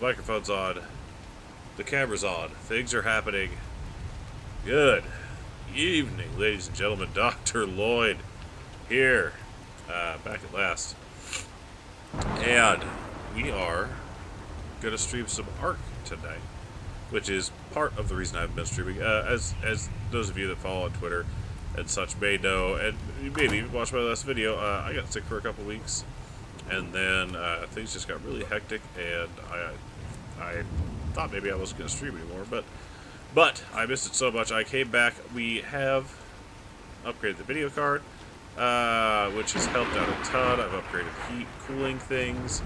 microphone's on. The camera's on. Things are happening. Good evening, ladies and gentlemen. DrLoin here. Back at last. And we are going to stream some ARK tonight, which is part of the reason I've been streaming. As those of you that follow on Twitter and such may know, and maybe even watched my last video, I got sick for a couple weeks. And then things just got really hectic, and I thought maybe I wasn't going to stream anymore, but I missed it so much. I came back. We have upgraded the video card, which has helped out a ton. I've upgraded heat cooling things,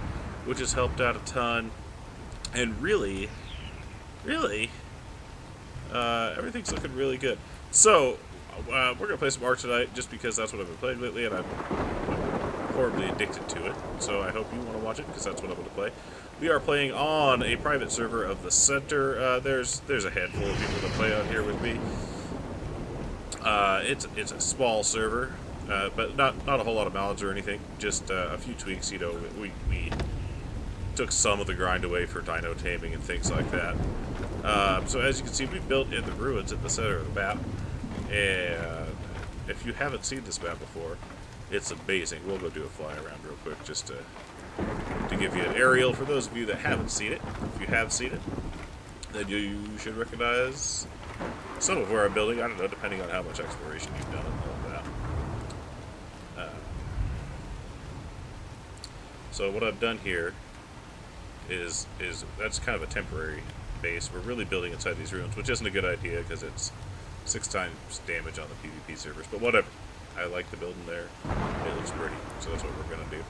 which has helped out a ton. And really, everything's looking really good. So, we're going to play some ARK tonight, just because that's what I've been playing lately, and I'm horribly addicted to it. So I hope you want to watch it, because that's what I'm going to play. We are playing on a private server of the center. There's a handful of people that play on here with me. It's a small server, but not a whole lot of mods or anything. Just a few tweaks. You know, we took some of the grind away for dino taming and things like that. So as you can see, we built in the ruins at the center of the map. And if you haven't seen this map before, it's amazing. We'll go do a fly around real quick just to give you an aerial for those of you that haven't seen it. If you have seen it, then you should recognize some of where I'm building. I don't know, depending on how much exploration you've done and all of that. So what I've done here is that's kind of a temporary base. We're really building inside these ruins, which isn't a good idea because it's 6 times damage on the PvP servers, but whatever. I like the building there. It looks pretty, so that's what we're going to do.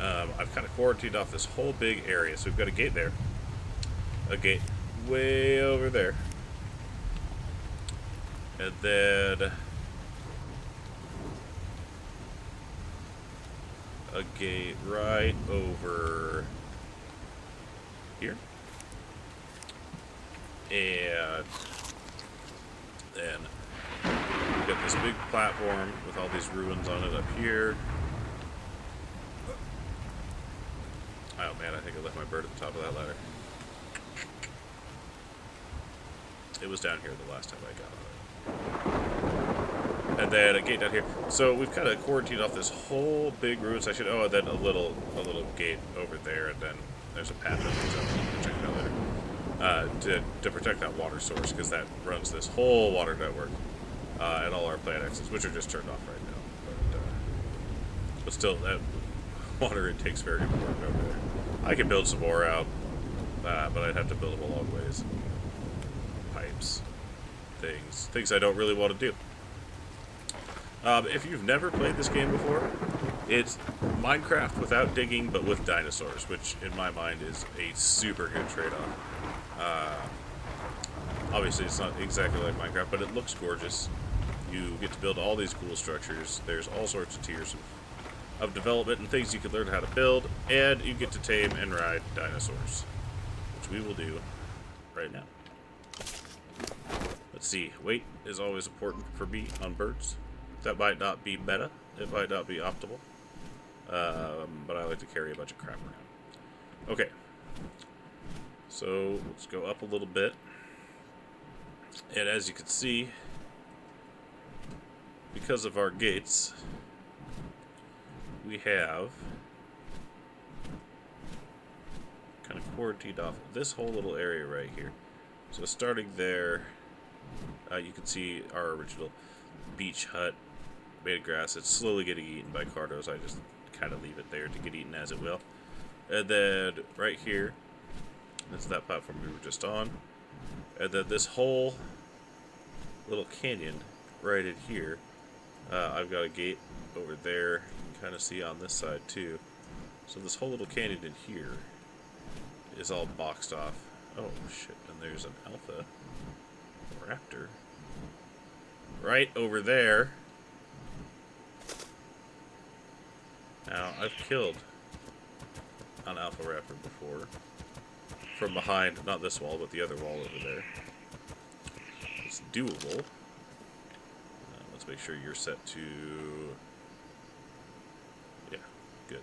I've kind of quarantined off this whole big area, so we've got a gate there. A gate way over there. And then a gate right over here. And then we've got this big platform with all these ruins on it up here. Oh man, I think I left my bird at the top of that ladder. It was down here the last time I got it. And then a gate down here. So we've kind of quarantined off this whole big ruin section. Oh, and then a little gate over there, and then there's a path that leads up. We'll check it out later. To protect that water source, because that runs this whole water network. And all our plant access, which are just turned off right now. But still, that water intake's very important over there. I could build some more out, but I'd have to build them a long ways. Pipes, things I don't really want to do. If you've never played this game before, it's Minecraft without digging, but with dinosaurs, which in my mind is a super good trade-off. Obviously, it's not exactly like Minecraft, but it looks gorgeous. You get to build all these cool structures. There's all sorts of tiers of development and things you can learn how to build, and you get to tame and ride dinosaurs, which we will do right now. Let's see. Weight is always important for me on birds. That might not be meta. It might not be optimal. But I like to carry a bunch of crap around. Okay. So let's go up a little bit. And as you can see, because of our gates, we have kind of quarantined off this whole little area right here. So starting there, you can see our original beach hut made of grass. It's slowly getting eaten by cardos. I just kind of leave it there to get eaten as it will. And then right here, this is that platform we were just on. And then this whole little canyon right in here, I've got a gate over there. You can kind of see on this side too. So this whole little canyon in here is all boxed off. Oh shit, and there's an alpha raptor right over there. Now, I've killed an alpha raptor before. From behind, not this wall, but the other wall over there. It's doable. Let's make sure you're set to... Yeah, good.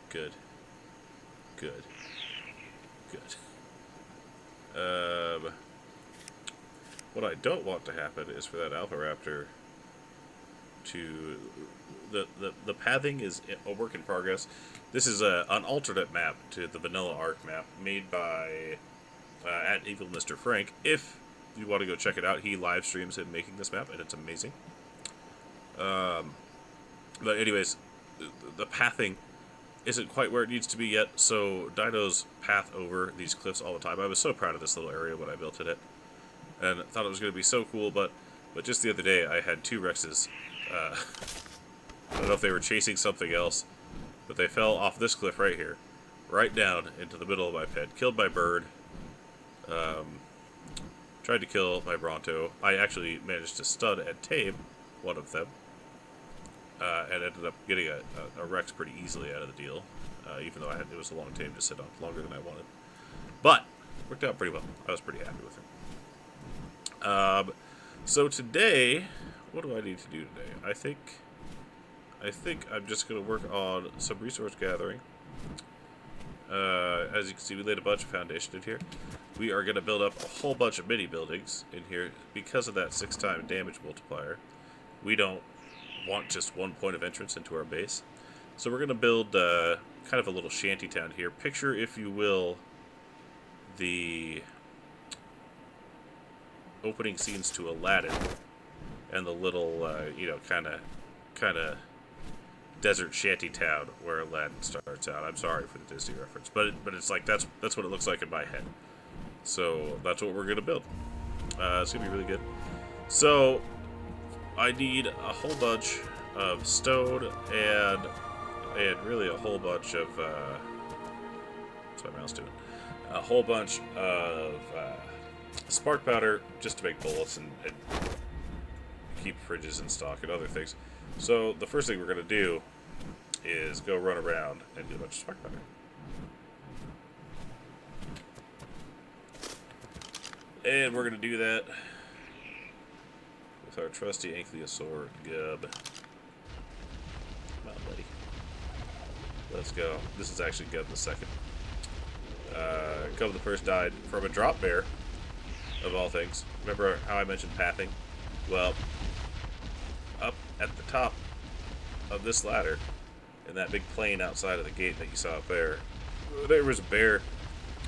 Good. Good. Good. What I don't want to happen is for that Alpha Raptor to... The pathing is a work in progress. This is an alternate map to the vanilla ARK map made by at Evil Mr. Frank. If you want to go check it out, he live streams him making this map, and it's amazing. But anyways, the pathing isn't quite where it needs to be yet, so dinos path over these cliffs all the time. I was so proud of this little area when I built it, and thought it was going to be so cool, but just the other day I had 2 Rexes. I don't know if they were chasing something else, but they fell off this cliff right here, right down into the middle of my pit, killed my bird, tried to kill my Bronto. I actually managed to stud and tame one of them, and ended up getting a Rex pretty easily out of the deal, even though it was a long tame to sit on, longer than I wanted. But, worked out pretty well. I was pretty happy with it. So today, what do I need to do today? I think I'm just going to work on some resource gathering. As you can see, we laid a bunch of foundation in here. We are going to build up a whole bunch of mini buildings in here because of that 6-time damage multiplier. We don't want just one point of entrance into our base. So we're going to build kind of a little shanty town here. Picture, if you will, the opening scenes to Aladdin and the little, kind of desert shanty town where Aladdin starts out. I'm sorry for the Disney reference, but it's like that's what it looks like in my head. So that's what we're gonna build. It's gonna be really good. So I need a whole bunch of stone and really a whole bunch of what's my mouse doing? A whole bunch of spark powder just to make bullets and keep fridges in stock and other things. So the first thing we're going to do is go run around and do a bunch of spark powder. And we're going to do that with our trusty ankylosaur Gub. Come on, buddy. Let's go. This is actually Gub the second. Gub the first died from a drop bear, of all things. Remember how I mentioned pathing? Well, up at the top of this ladder, in that big plane outside of the gate that you saw up there, there was a bear,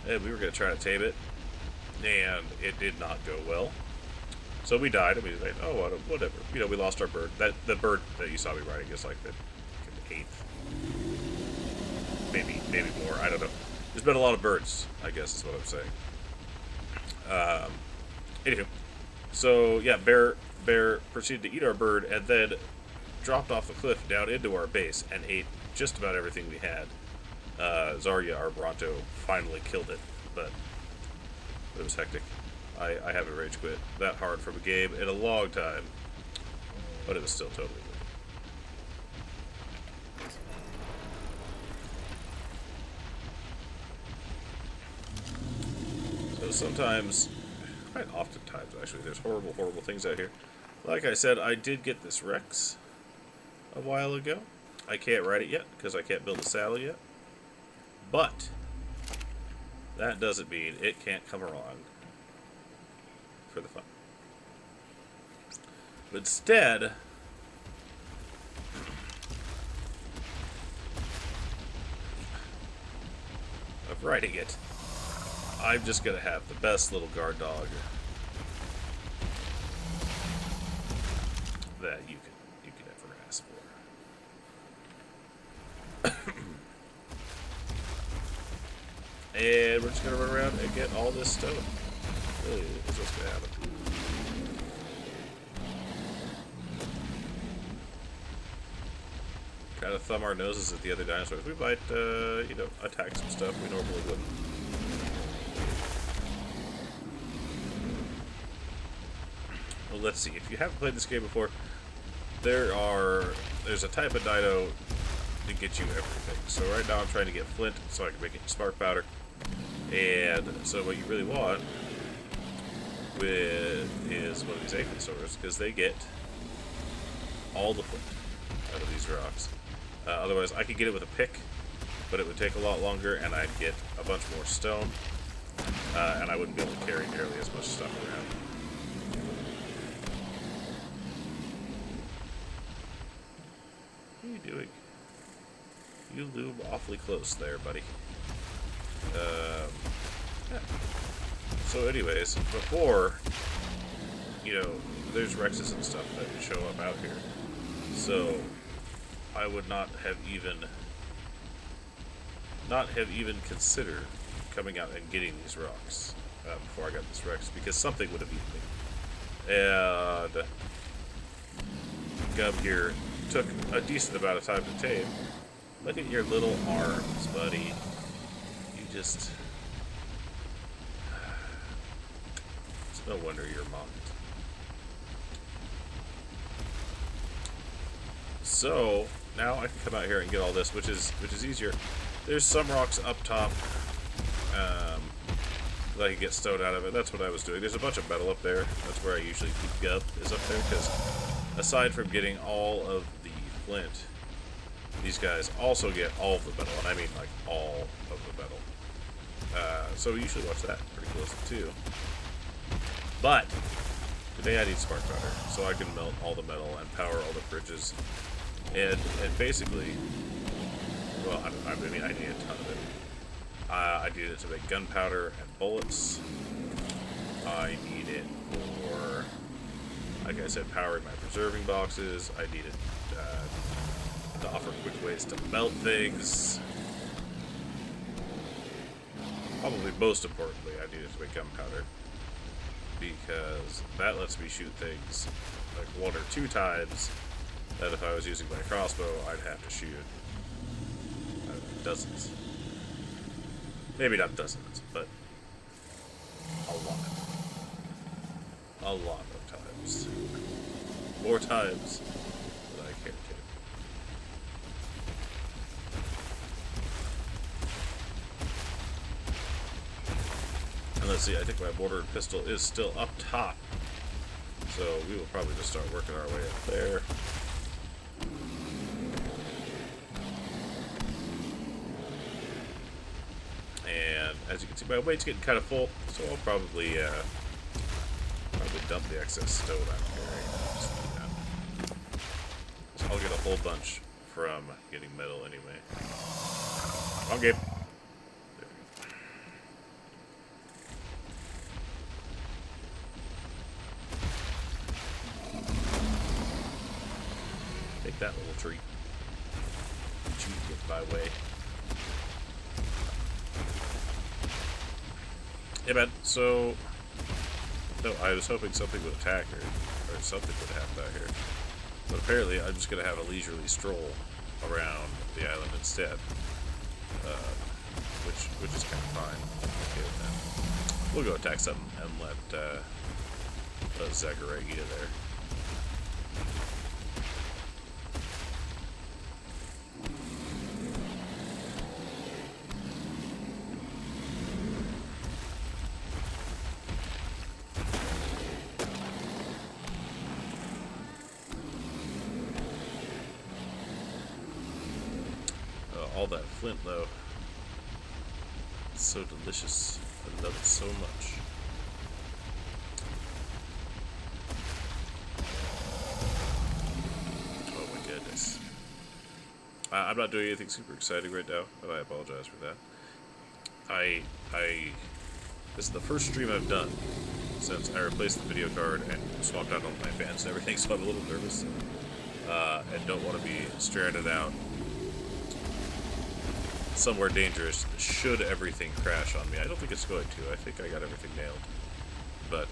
and we were going to try to tame it, and it did not go well. So we died, and we was like, oh, whatever. You know, we lost our bird. The bird that you saw me riding is like the 8th. Maybe more, I don't know. There's been a lot of birds, I guess is what I'm saying. Anywho, so yeah, bear proceeded to eat our bird and then dropped off the cliff down into our base and ate just about everything we had. Zarya, our Bronto, finally killed it, but it was hectic. I haven't rage quit that hard from a game in a long time, but it was still totally good. So sometimes, quite oftentimes actually, there's horrible, horrible things out here. Like I said, I did get this Rex a while ago. I can't ride it yet because I can't build a saddle yet. But that doesn't mean it can't come along for the fun. But instead of riding it, I'm just gonna have the best little guard dog that you could ever ask for. And we're just gonna run around and get all this stone. Really, is what's gonna happen. Kind of thumb our noses at the other dinosaurs. We might, attack some stuff we normally wouldn't. Well, let's see. If you haven't played this game before, there's a type of dino to get you everything. So right now I'm trying to get flint so I can make it spark powder. And so what you really want is one of these ankylosaurs, because they get all the flint out of these rocks. Otherwise, I could get it with a pick, but it would take a lot longer, and I'd get a bunch more stone, and I wouldn't be able to carry nearly as much stuff around. What are you doing? You lube awfully close there, buddy. Yeah. So anyways, before, you know, there's Rexes and stuff that show up out here. So I would not have even considered coming out and getting these rocks before I got this Rex, because something would have eaten me. And Gub here took a decent amount of time to tame. Look at your little arms, buddy. You just... It's no wonder you're mocked. So now I can come out here and get all this, which is easier. There's some rocks up top that I can get stone out of it. That's what I was doing. There's a bunch of metal up there. That's where I usually keep Gub, is up there, because aside from getting all of the flint, these guys also get all of the metal, and I mean like all of the metal. So we usually watch that pretty closely too. But today I need spark powder, so I can melt all the metal and power all the fridges. And basically, well, I mean, I need a ton of it. I need it to make gunpowder and bullets. I need it for, like I said, powering my preserving boxes. I need it to offer quick ways to melt things. Probably most importantly, I need it to make gunpowder, because that lets me shoot things like 1 or 2 times that if I was using my crossbow, I'd have to shoot dozens. Maybe not dozens, but a lot. A lot of times. More times than I care to. And let's see, I think my mortar and pistol is still up top. So we will probably just start working our way up there. And as you can see, my weight's getting kind of full, so I'll probably dump the excess stone I'm carrying. So I'll get a whole bunch from getting metal anyway. Wrong game. Take that little tree. Let you get my way. Yeah, man, so... No, I was hoping something would attack her, or something would happen out here. But apparently, I'm just going to have a leisurely stroll around the island instead. Which is kind of fine. Okay with that. We'll go attack something and let Zachary eat it there. All that flint, though, it's so delicious. I love it so much. Oh my goodness. I'm not doing anything super exciting right now, and I apologize for that. This is the first stream I've done since I replaced the video card and swapped out all my fans and everything, so I'm a little nervous and don't want to be stranded out somewhere dangerous should everything crash on me. I don't think it's going to. I think I got everything nailed. But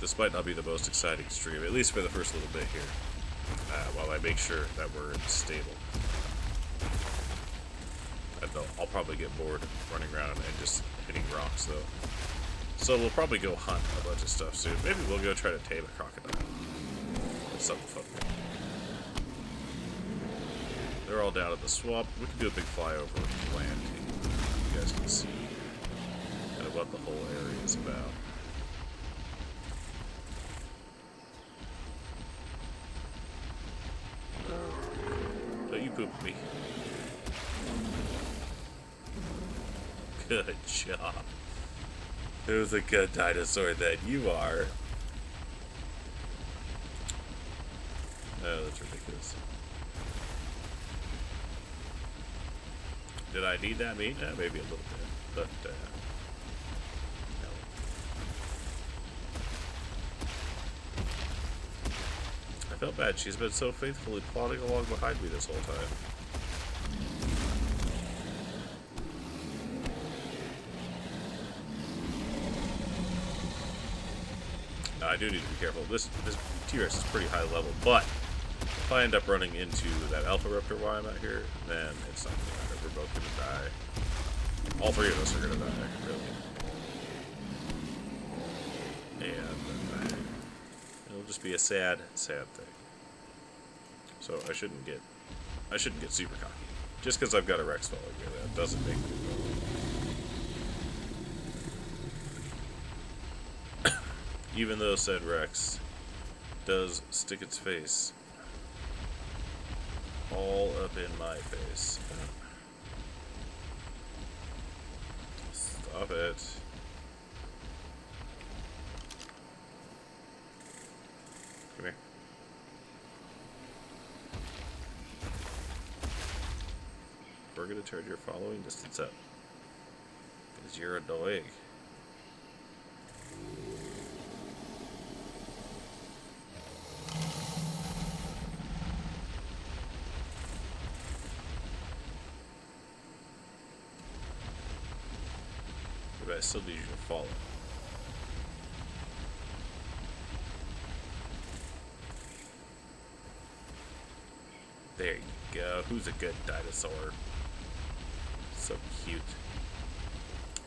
this might not be the most exciting stream, at least for the first little bit here, while I make sure that we're stable. I'll probably get bored running around and just hitting rocks, though. So we'll probably go hunt a bunch of stuff soon. Maybe we'll go try to tame a crocodile. That's something fun. They're all down at the swamp. We can do a big flyover of the land. You guys can see kind of what the whole area is about. Don't you poop me. Good job. Who's a good dinosaur that you are? Oh, that's ridiculous. Did I need that meat? Maybe a little bit, but no. I felt bad. She's been so faithfully plodding along behind me this whole time. I do need to be careful. This T-Rex is pretty high level, but if I end up running into that Alpha Raptor while I'm out here, then it's not gonna matter. We're both gonna die. All three of us are gonna die, really. And it'll just be a sad, sad thing. So I shouldn't get super cocky. Just because I've got a Rex following me, that doesn't make me go. Even though said Rex does stick its face all up in my face. Stop it. Come here. We're gonna turn your following distance up. Because you're annoying. But I still need you to follow. There you go. Who's a good dinosaur? So cute.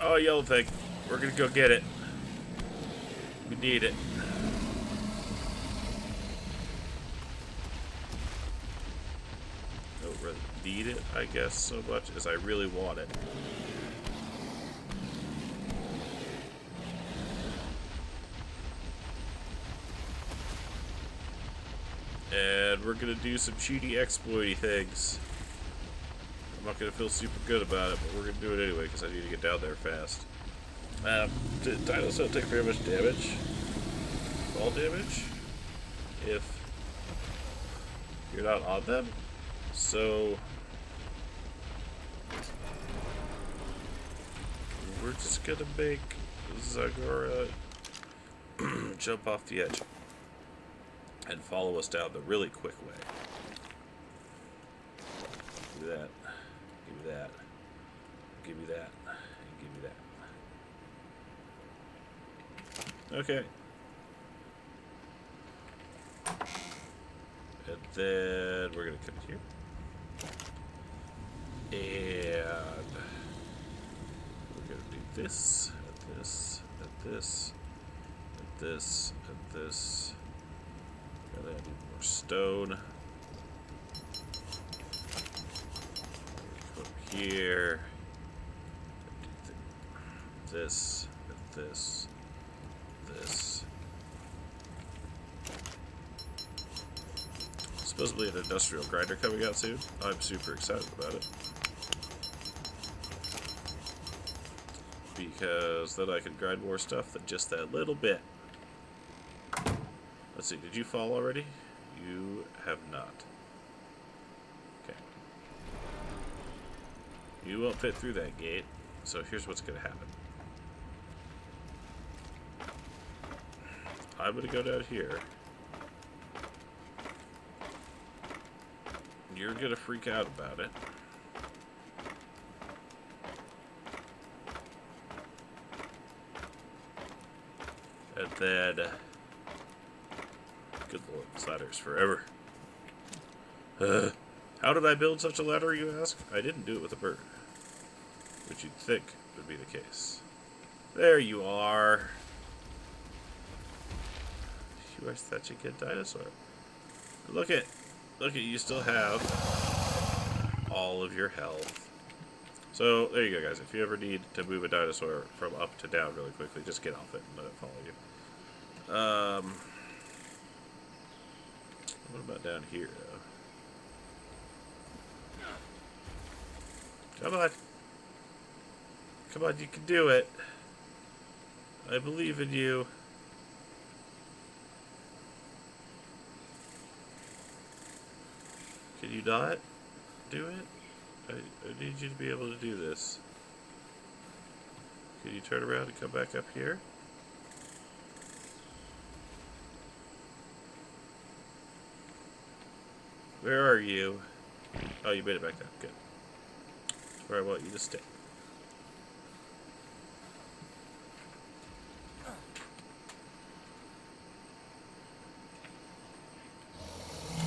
Oh, yellow thing. We're gonna go get it. We need it. Don't really need it, I guess, so much as I really want it. And we're gonna do some cheaty exploity things. I'm not gonna feel super good about it, but we're gonna do it anyway because I need to get down there fast. Dinos don't take very much damage. Fall damage. If you're not on them. So we're just gonna make Zagora jump off the edge and follow us down the really quick way. Give me that. Give me that. Give me that. And give me that. Okay. And then we're gonna come here. And we're gonna do this, and this, and this, and this, and this. And then I need more stone. Come up here. This, and this, this. Supposedly an industrial grinder coming out soon. I'm super excited about it. Because then I can grind more stuff than just that little bit. Let's see, did you fall already? You have not. Okay. You won't fit through that gate, so here's what's going to happen. I'm going to go down here. You're going to freak out about it. And then... Good lord, this ladder is forever. How did I build such a ladder, you ask? I didn't do it with a bird. Which you'd think would be the case. There you are. You are such a good dinosaur. Look at you still have all of your health. So, there you go, guys. If you ever need to move a dinosaur from up to down really quickly, just get off it and let it follow you. What about down here, though? Come on. Come on, you can do it. I believe in you. Can you not do it? I need you to be able to do this. Can you turn around and come back up here? Where are you? Oh, you made it back up. Good. That's where I want you to stay.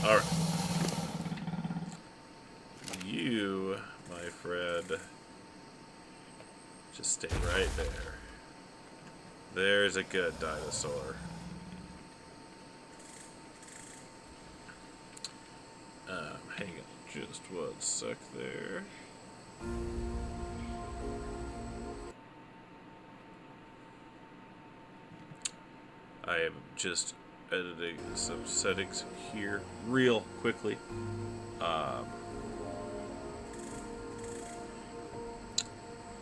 Alright. You, my friend, just stay right there. There's a good dinosaur. Hang on just 1 sec there. I am just editing some settings here real quickly. As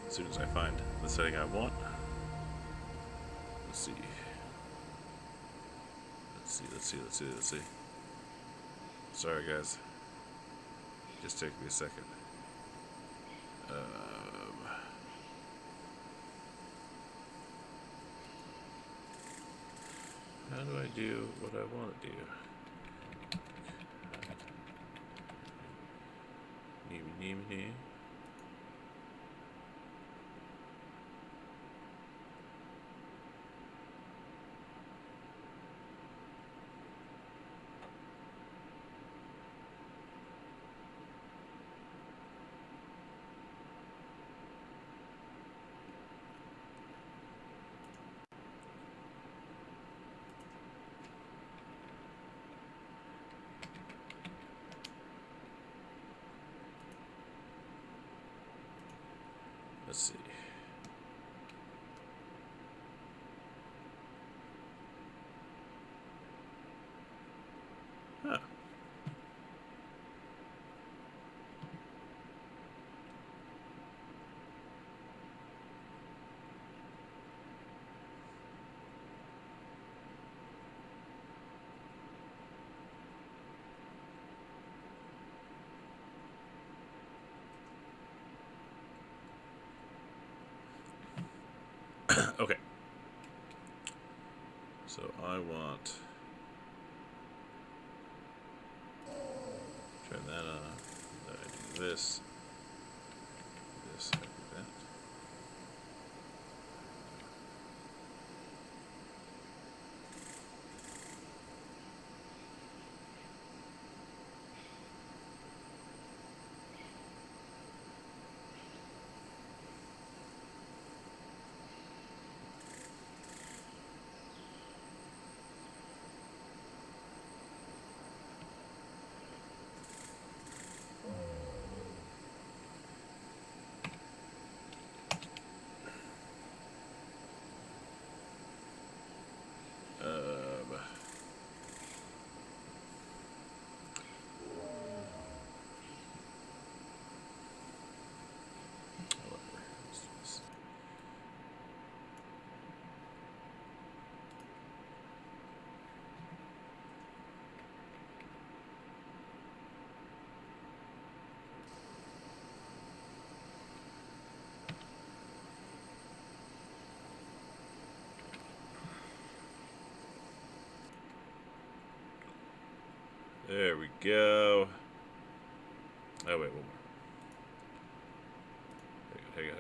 soon as I find the setting I want. Let's see. Let's see. Sorry, guys. Just take me a second. How do I do what I want to do? Neem. Let's see. Huh. Okay. So I want turn that on. Then I do this. I do that. There we go. Oh, wait, one more. Hang on.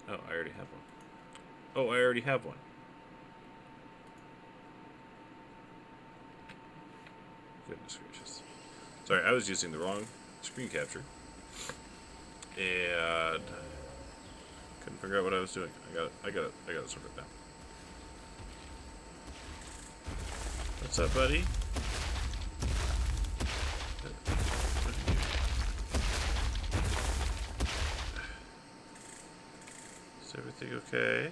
Oh, I already have one. Goodness gracious. Sorry, I was using the wrong screen capture. And couldn't figure out what I was doing. I got it sorted now. What's up, buddy? Is everything okay?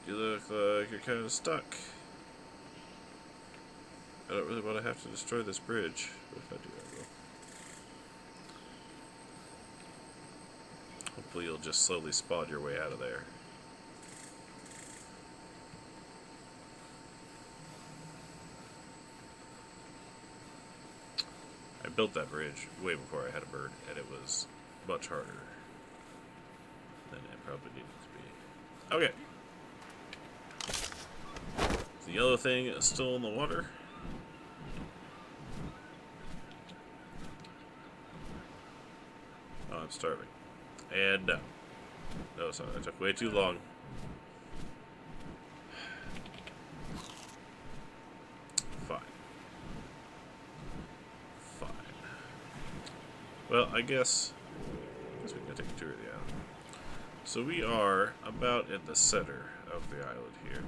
You look like you're kind of stuck. I don't really want to have to destroy this bridge. What if I do that? Hopefully you'll just slowly spawn your way out of there. I built that bridge way before I had a bird, and it was much harder than it probably needed to be. Okay. Is the yellow thing still in the water? Oh, I'm starving. And no. No, sorry, that took way too long. Fine. Fine. Well, I guess we can take a tour of the island. So we are about in the center of the island here.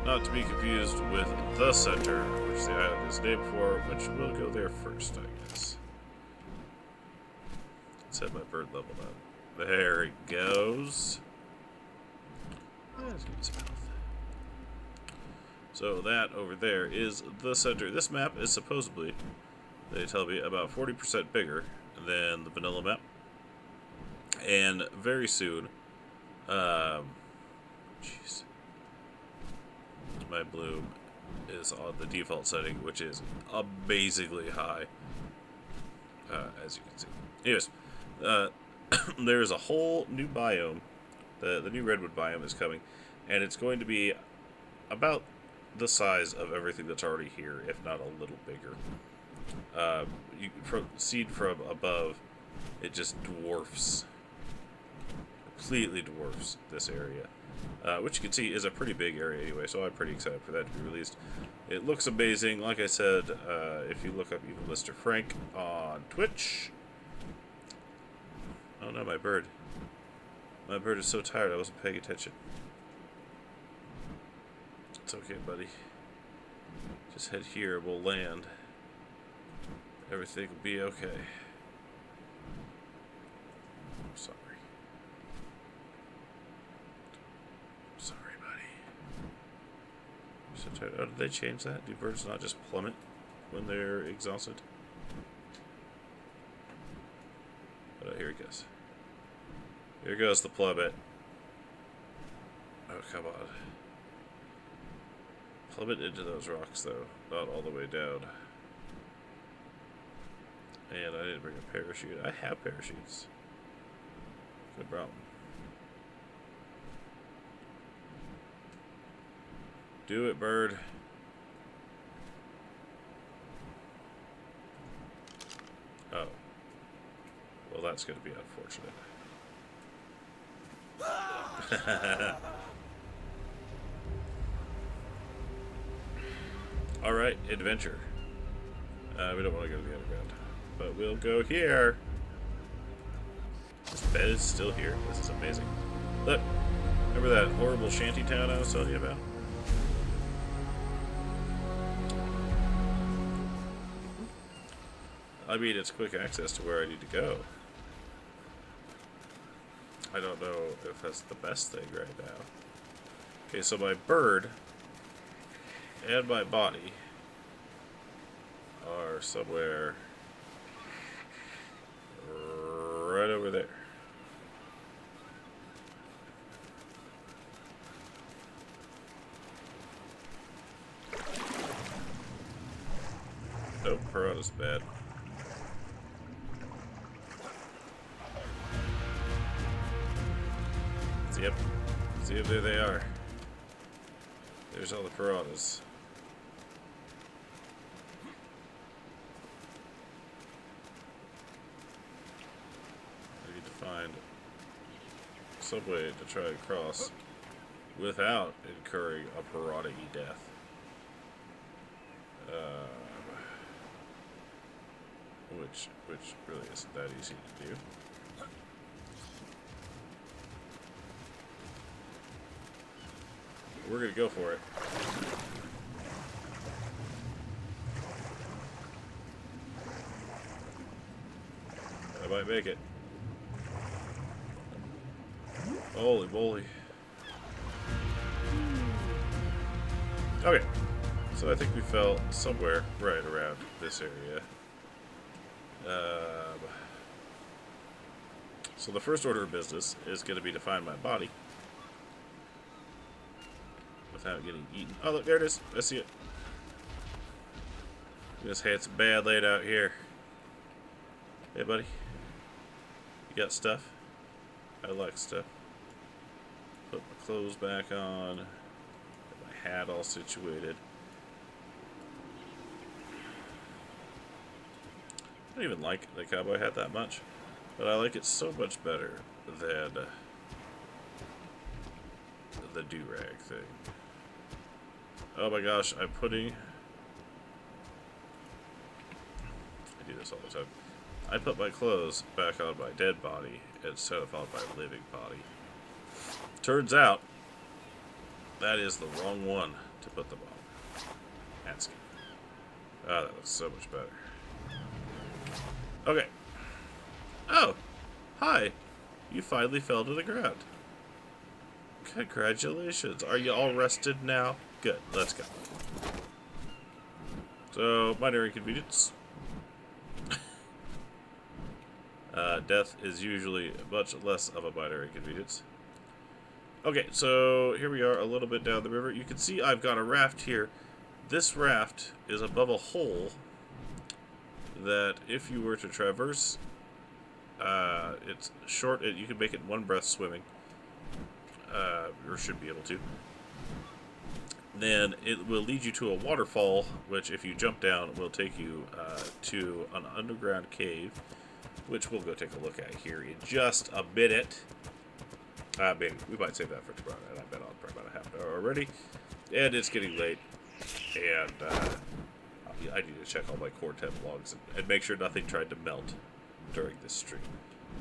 Not to be confused with the center, which the island is named for, which we'll go there first, I guess. Let's have my bird leveled up. There it goes. Let's get some health. So that over there is the center. This map is supposedly, they tell me, about 40% bigger than the vanilla map. And very soon, jeez, my bloom is on the default setting, which is amazingly high, as you can see. Anyways, there's a whole new biome. The new redwood biome is coming, and it's going to be about the size of everything that's already here, if not a little bigger. You proceed from above, it just dwarfs, completely dwarfs this area, which you can see is a pretty big area anyway, so I'm pretty excited for that to be released. It looks amazing. Like I said, if you look up even Mr. Frank on Twitch. Oh no, my bird. My bird is so tired I wasn't paying attention. It's okay, buddy. Just head here, we'll land. Everything will be okay. I'm sorry. I'm sorry, buddy. I'm so tired. Oh, did they change that? Do birds not just plummet when they're exhausted? Oh, here he goes. Here goes the plummet. Oh, come on. Plummet into those rocks, though. Not all the way down. And I didn't bring a parachute. I have parachutes. No problem. Do it, bird. Oh. Well, that's going to be unfortunate. Alright, adventure. We don't want to go to the underground. But we'll go here. This bed is still here. This is amazing. Look, remember that horrible shanty town I was telling you about? I mean, it's quick access to where I need to go. I don't know if that's the best thing right now. Okay, so my bird and my body are somewhere right over there. Nope, Piranha's bad. Yep. See if there they are. There's all the piranhas. I need to find some way to try and cross without incurring a piranha death. Which really isn't that easy to do. We're gonna go for it. I might make it. Holy moly. Okay. So I think we fell somewhere right around this area. So the first order of business is going to be to find my body without getting eaten. Oh, look, there it is. I see it. This hat's bad laid out here. Hey, buddy. You got stuff? I like stuff. Put my clothes back on. Get my hat all situated. I don't even like the cowboy hat that much, but I like it so much better than the do-rag thing. Oh my gosh, I'm putting... I do this all the time. I put my clothes back on my dead body instead of on my living body. Turns out, that is the wrong one to put them on. That's good. Ah, that looks so much better. Okay. Oh! Hi! You finally fell to the ground. Congratulations. Are you all rested now? Good. Let's go. So, minor inconvenience. Death is usually much less of a minor inconvenience. Okay, so here we are a little bit down the river. You can see I've got a raft here. This raft is above a hole that if you were to traverse, it's short. You can make it one breath swimming, or should be able to. Then it will lead you to a waterfall, which if you jump down will take you to an underground cave, which we'll go take a look at here in just a minute. Maybe we might save that for tomorrow, and I've been on for about a half an hour already, and it's getting late, and I need to check all my core temp logs and make sure nothing tried to melt during this stream.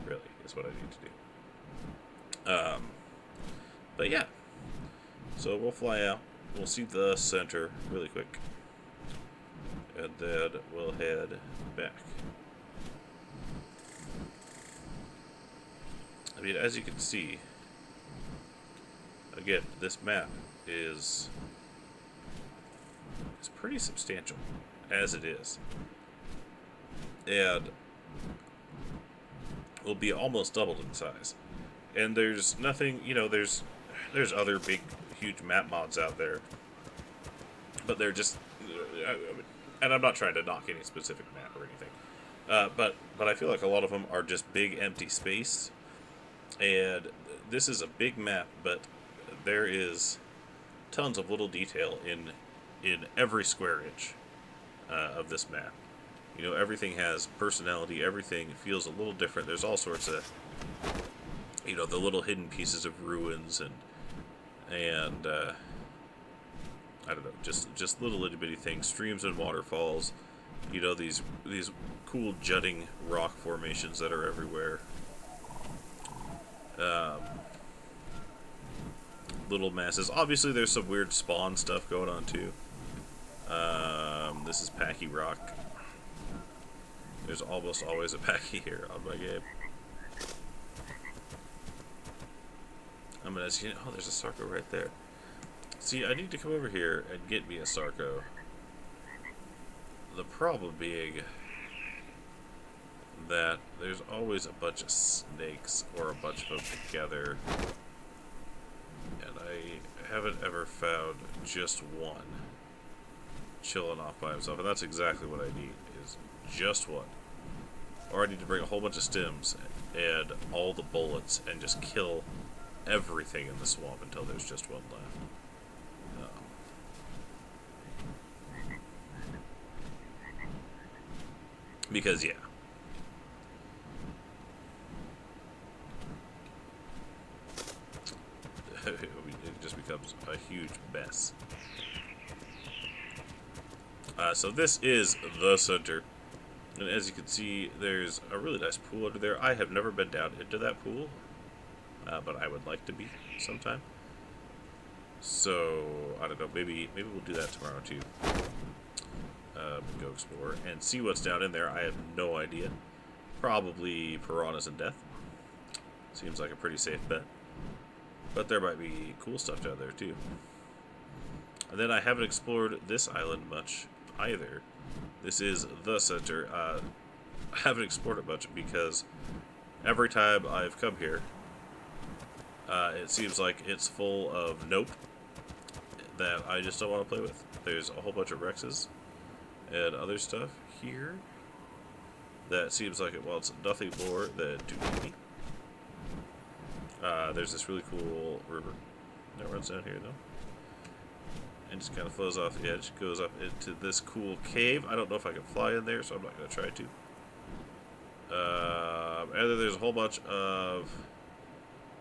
Really, is what I need to do. But yeah, so we'll fly out. We'll see the center really quick, and then we'll head back. I mean, as you can see, again, this map is pretty substantial, as it is. And will be almost doubled in size. And there's nothing, you know, there's other big, huge map mods out there. But they're just, and I'm not trying to knock any specific map or anything. But I feel like a lot of them are just big, empty space. And this is a big map, but there is tons of little detail in every square inch of this map. You know, everything has personality, everything feels a little different. There's all sorts of, you know, the little hidden pieces of ruins and I don't know, just little itty bitty things, streams and waterfalls, you know, these cool jutting rock formations that are everywhere. Little masses. Obviously there's some weird spawn stuff going on too. This is Packy Rock. There's almost always a Packy here on my game. I'm gonna see. Oh, there's a Sarco right there. See, I need to come over here and get me a Sarco. The problem being that there's always a bunch of snakes or a bunch of them together, and I haven't ever found just one chilling off by himself, and that's exactly what I need, is just one. Or I need to bring a whole bunch of stems and all the bullets and just kill everything in the swamp until there's just one left. Because, yeah. It just becomes a huge mess. So this is the center. And as you can see, there's a really nice pool under there. I have never been down into that pool, but I would like to be sometime. So, I don't know, maybe we'll do that tomorrow too. Go explore and see what's down in there. I have no idea. Probably piranhas and death. Seems like a pretty safe bet. But there might be cool stuff down there too. And then I haven't explored this island much either. This is the center. I haven't explored it much because every time I've come here, it seems like it's full of nope that I just don't want to play with. There's a whole bunch of Rexes and other stuff here that seems like it wants nothing more than to eat me. There's this really cool river that runs down here, though. And just kind of flows off the edge, goes up into this cool cave. I don't know if I can fly in there, so I'm not going to try to. And then there's a whole bunch of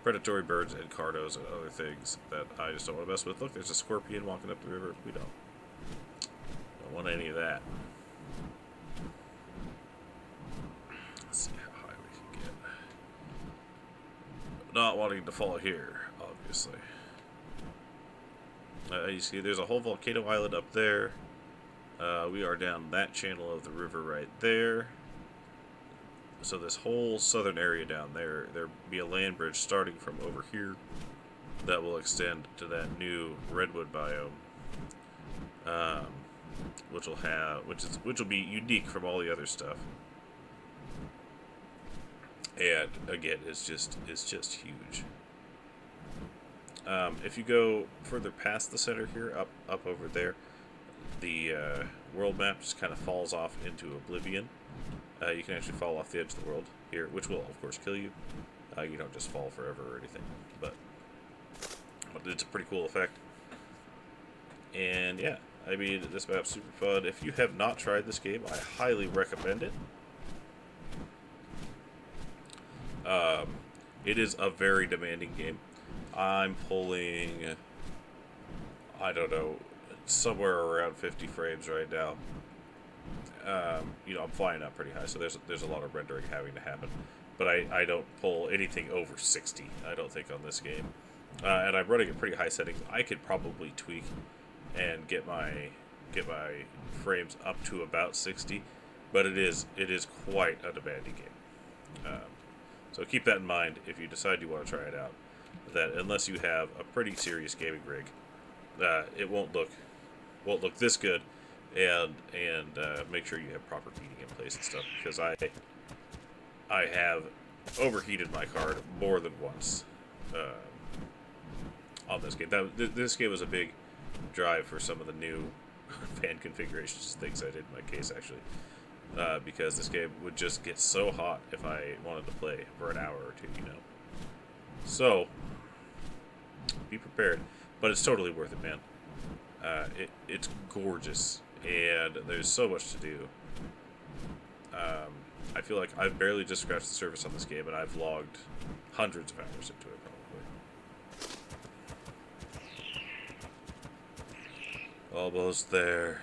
predatory birds and cardos and other things that I just don't want to mess with. Look, there's a scorpion walking up the river. We don't want any of that. Let's see how high we can get. Not wanting to fall here, obviously. You see, there's a whole volcano island up there. We are down that channel of the river right there. So this whole southern area down there, there'll be a land bridge starting from over here that will extend to that new redwood biome, which will be unique from all the other stuff. And again, it's just huge. If you go further past the center here, up over there, the world map just kind of falls off into oblivion. You can actually fall off the edge of the world here, which will, of course, kill you. You don't just fall forever or anything, but it's a pretty cool effect. And yeah, I mean, this map's super fun. If you have not tried this game, I highly recommend it. It is a very demanding game. I'm pulling, I don't know, somewhere around 50 frames right now. I'm flying up pretty high, so there's a lot of rendering having to happen. But I don't pull anything over 60, I don't think, on this game. And I'm running at pretty high settings. I could probably tweak and get my frames up to about 60, but it is quite a demanding game. So keep that in mind if you decide you want to try it out. That unless you have a pretty serious gaming rig, it won't look this good, and make sure you have proper heating in place and stuff, because I have overheated my card more than once on this game. This game was a big drive for some of the new fan configurations things I did in my case, actually. Because this game would just get so hot if I wanted to play for an hour or two, So, be prepared. But it's totally worth it, man. It's gorgeous, and there's so much to do. I feel like I've barely just scratched the surface on this game, and I've logged hundreds of hours into it, probably. Almost there.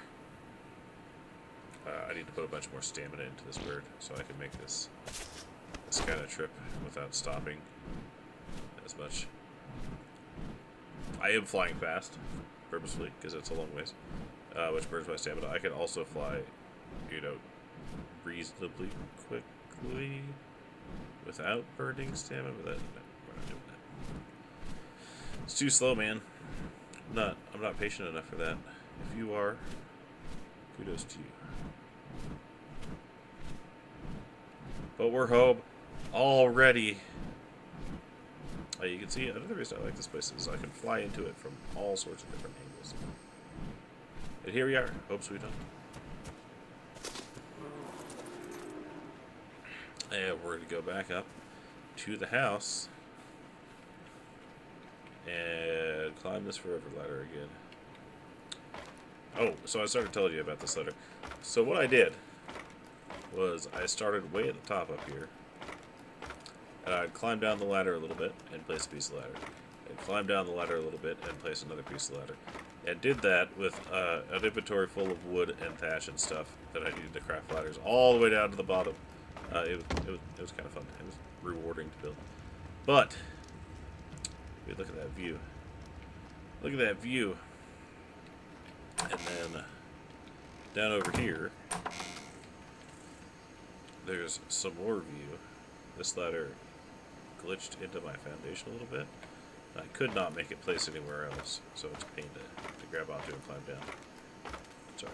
I need to put a bunch more stamina into this bird so I can make this kind of trip without stopping as much. I am flying fast, purposefully, because it's a long ways, which burns my stamina. I can also fly, reasonably quickly without burning stamina, but we're not doing that. It's too slow, man. I'm not patient enough for that. If you are, kudos to you. But we're home already. You can see, another reason I like this place is I can fly into it from all sorts of different angles. And here we are. Home sweet home. And we're going to go back up to the house and climb this forever ladder again. Oh, so I started telling you about this ladder. So what I did was I started way at the top up here, and I'd climb down the ladder a little bit and place a piece of ladder, and climb down the ladder a little bit and place another piece of ladder, and did that with an inventory full of wood and thatch and stuff that I needed to craft ladders all the way down to the bottom. It was kind of fun. It was rewarding to build. But look at that view. Look at that view. And then down over here, there's some more view. This ladder glitched into my foundation a little bit, I could not make it place anywhere else, so it's a pain to grab onto and climb down. Sorry.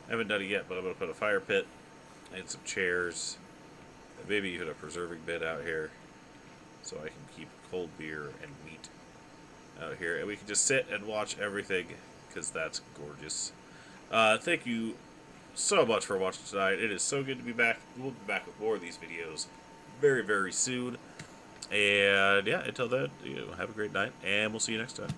I haven't done it yet, but I'm going to put a fire pit and some chairs, and maybe even a preserving bin out here, so I can keep cold beer and meat out here, and we can just sit and watch everything, because that's gorgeous. Thank you so much for watching tonight. It is so good to be back. We'll be back with more of these videos very, very soon. And yeah, until then, have a great night, and we'll see you next time.